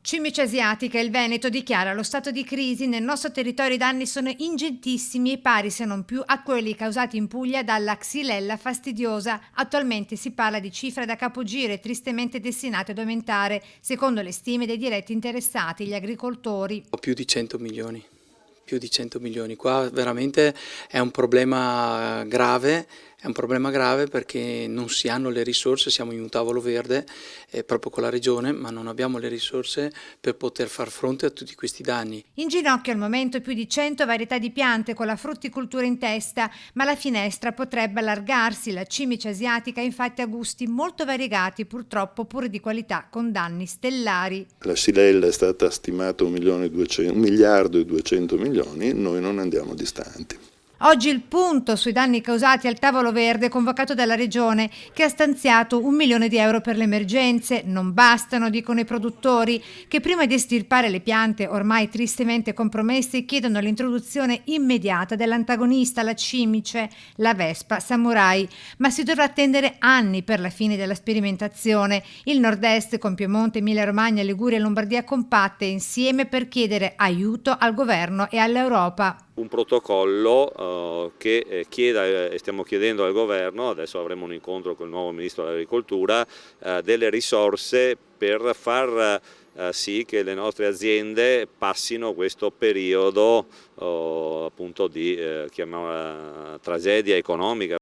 Cimice asiatica, il Veneto dichiara lo stato di crisi. Nel nostro territorio i danni sono ingentissimi e pari se non più a quelli causati in Puglia dalla Xylella fastidiosa. Attualmente si parla di cifre da capogiro tristemente destinate ad aumentare, secondo le stime dei diretti interessati, gli agricoltori. Più di 100 milioni. Più di 100 milioni. Qua veramente è un problema grave perché non si hanno le risorse, siamo in un tavolo verde proprio con la regione, ma non abbiamo le risorse per poter far fronte a tutti questi danni. In ginocchio al momento più di 100 varietà di piante con la frutticoltura in testa, ma la finestra potrebbe allargarsi. La cimice asiatica infatti ha gusti molto variegati, purtroppo pur di qualità, con danni stellari. La Xylella è stata stimata 1 miliardo e 200 milioni, noi non andiamo distanti. Oggi il punto sui danni causati al tavolo verde convocato dalla Regione, che ha stanziato 1 milione di euro per le emergenze. Non bastano, dicono i produttori, che prima di estirpare le piante ormai tristemente compromesse chiedono l'introduzione immediata dell'antagonista, la cimice, la vespa samurai. Ma si dovrà attendere anni per la fine della sperimentazione. Il nord-est, con Piemonte, Emilia-Romagna, Liguria e Lombardia compatte insieme per chiedere aiuto al governo e all'Europa. Un protocollo che stiamo chiedendo al governo, adesso avremo un incontro con il nuovo ministro dell'agricoltura, delle risorse per far sì che le nostre aziende passino questo periodo appunto di tragedia economica.